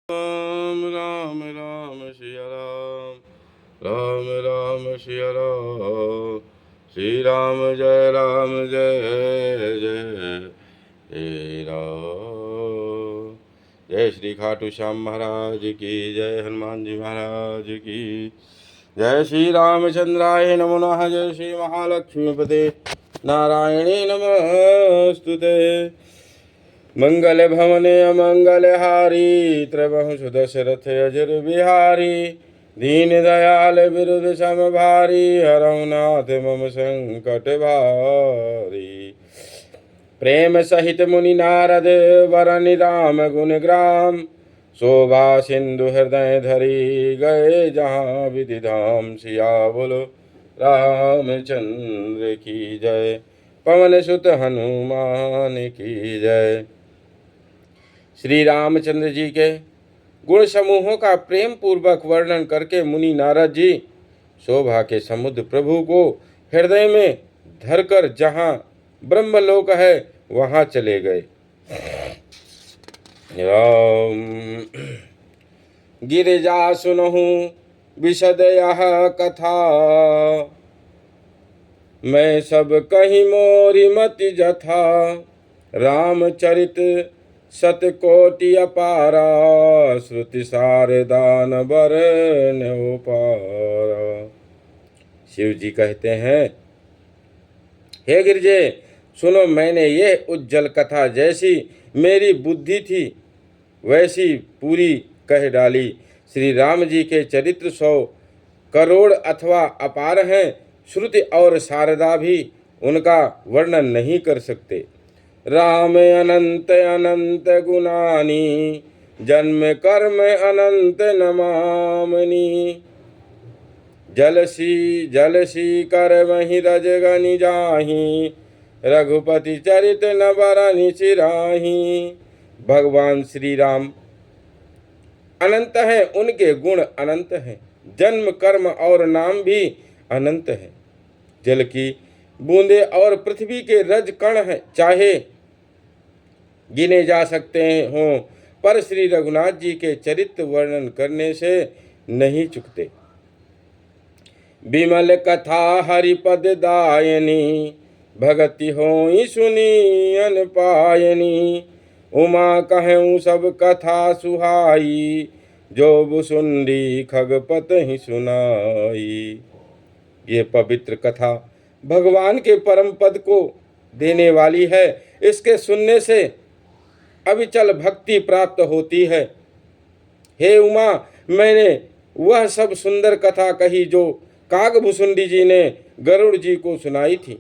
राम राम राम सिया राम राम राम सिया राम श्री राम जय जय हे राम। जय श्री खाटू श्याम महाराज की जय, हनुमान जी महाराज की जय। श्री रामचंद्राय नमो नमः। जय श्री महालक्ष्मीपते नारायणे नमस्तुते। मंगल भवने अमंगल हारी त्रिभुवन दशरथ अजर बिहारी दीन दयाल विरुद्ध सम भारी हरहु नाथ मम संकट भारी। प्रेम सहित मुनि नारद वरनि राम गुण ग्राम शोभा सिंधु हृदय धरी गए जहाँ विधि धाम। सिया बोलो रामचंद्र की जय, पवन सुत हनुमान की जय। श्री रामचंद्र जी के गुण समूहों का प्रेम पूर्वक वर्णन करके मुनि नारद जी शोभा के समुद्र प्रभु को हृदय में धरकर जहाँ ब्रह्मलोक है वहाँ चले गए। गिरिजा सुनहु विशद यह कथा, मैं सब कहीं मोरी मति जथा। रामचरित सतकोटि अपारा, श्रुति सारदान बरन पारा। शिव जी कहते हैं, हे गिरजे सुनो, मैंने ये उज्जवल कथा जैसी मेरी बुद्धि थी वैसी पूरी कह डाली। श्री राम जी के चरित्र 100 करोड़ अथवा अपार हैं। श्रुति और शारदा भी उनका वर्णन नहीं कर सकते। राम अनंत अनंत गुणानी, जन्म कर्म अनंत नमामनी। जलसी कर वही रजगनि जाही, रघुपति चरित न बरनि सिराही। भगवान श्री राम अनंत हैं, उनके गुण अनंत हैं, जन्म कर्म और नाम भी अनंत है। जल की बूंदे और पृथ्वी के रज कण हैं, चाहे गिने जा सकते हों, पर श्री रघुनाथ जी के चरित्र वर्णन करने से नहीं चुकते। विमल कथा हरिपद दायनी, भगति होई सुनी अन पायनी। उमा कहूँ सब कथा सुहाई, जो बुसुंडी खगपत ही सुनाई। ये पवित्र कथा भगवान के परम पद को देने वाली है। इसके सुनने से अविचल भक्ति प्राप्त होती है। हे उमा, मैंने वह सब सुंदर कथा कही जो कागभूषुंडी जी ने गरुड़ जी को सुनाई थी।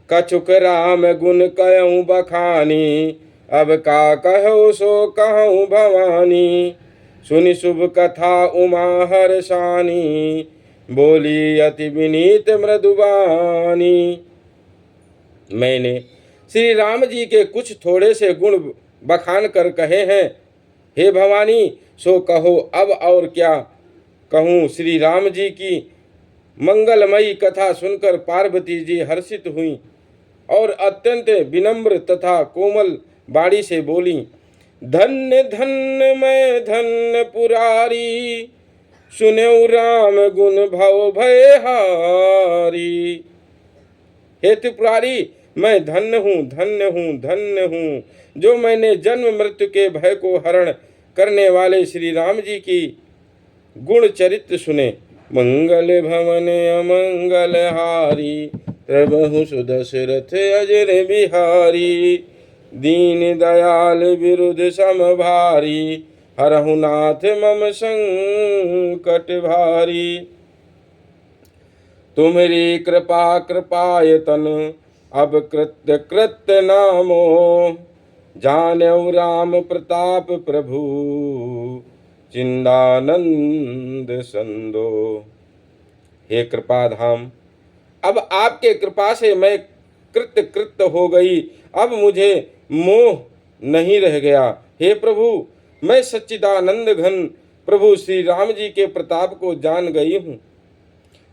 कछुक राम गुण कहूँ बखानी, अब का कहो सो कहूँ भवानी। सुनि शुभ कथा उमा हर्षानी, बोली अति विनीत मृदुबानी। मैंने श्री राम जी के कुछ थोड़े से गुण बखान कर कहे हैं। हे भवानी, सो कहो अब और क्या कहूँ। श्री राम जी की मंगलमयी कथा सुनकर पार्वती जी हर्षित हुई और अत्यंत विनम्र तथा कोमल बाणी से बोली, धन्य धन्य मैं धन्य पुरारी, सुनेऊ राम गुण भव भयहारी। हे त्रिपुरारी, मैं धन्य हूँ धन्य हूँ धन्य हूँ, जो मैंने जन्म मृत्यु के भय को हरण करने वाले श्री राम जी की गुण चरित्र सुने। मंगल भवन अमंगल हारी, प्रभु सुदशरथ अजर बिहारी। दीन दयाल विरुद्ध सम भारी, हरहु नाथ मम संकट भारी। तुम्हारी कृपा कृपायतन, अब कृत्य कृत्य नामो। जानेऊ राम प्रताप प्रभु, चिंदानंद संदो। हे कृपाधाम, अब आपके कृपा से मैं कृत्य कृत्य हो गई। अब मुझे मोह नहीं रह गया। हे प्रभु, मैं सच्चिदानंद घन प्रभु श्री राम जी के प्रताप को जान गई हूँ।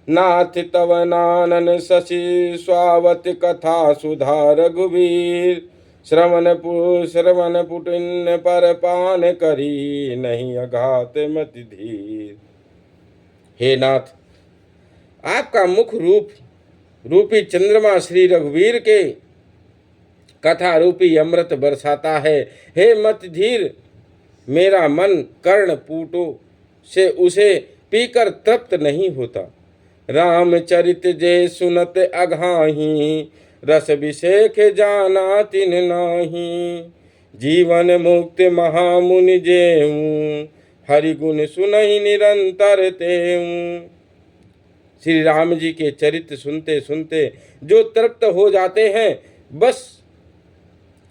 नाथ तव नानन शशि स्वावत कथा सुधा रघुवीर, श्रवण पुटिन पर पान करी, नहीं अघात मति धीर। हे नाथ, आपका मुख रूपी चंद्रमा श्री रघुवीर के कथा रूपी अमृत बरसाता है। हे मत धीर, मेरा मन कर्ण पूटो से उसे पीकर तृप्त नहीं होता। रामचरित जे सुनत अघाही, रस विषेख जाना तिन नाही। जीवन मुक्त महामुनि जेऊ, हरि गुण सुनहि निरंतर तेऊ। श्री राम जी के चरित्र सुनते सुनते जो तृप्त हो जाते हैं, बस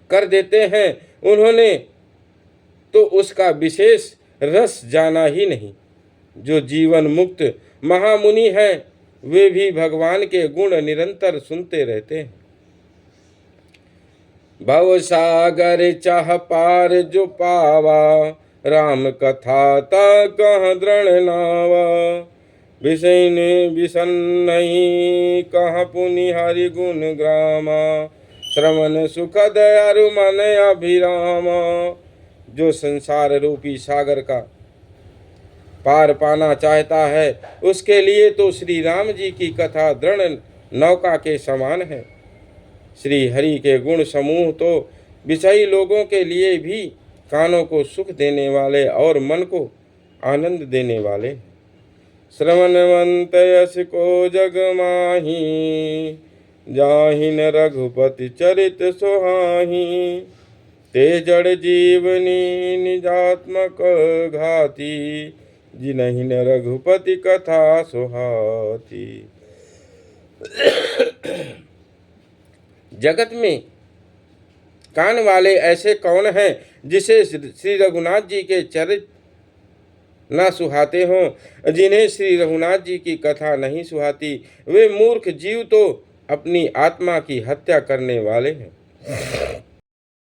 कर देते हैं, उन्होंने तो उसका विशेष रस जाना ही नहीं। जो जीवन मुक्त महामुनि हैं, वे भी भगवान के गुण निरंतर सुनते रहते हैं। भव सागर चाह पार जो पावा, राम कथा ता कह दृढ़ नावा। विषय ने विसन नहीं, कह पुनि हरि गुण ग्रामा। श्रवण सुखद अरु मन अभिरामा। जो संसार रूपी सागर का पार पाना चाहता है, उसके लिए तो श्री राम जी की कथा दृढ़ नौका के समान है। श्री हरि के गुण समूह तो विषयी लोगों के लिए भी कानों को सुख देने वाले और मन को आनंद देने वाले। श्रवणवंत यश को जग माही, जाहिन रघुपति चरित सुहाही। ते जड़ जीवनी निजात्मक घाती, जिनहिन रघुपति कथा सुहाती। जगत में कान वाले ऐसे कौन हैं जिसे श्री रघुनाथ जी के चरित्र ना सुहाते हों। जिन्हें श्री रघुनाथ जी की कथा नहीं सुहाती, वे मूर्ख जीव तो अपनी आत्मा की हत्या करने वाले हैं।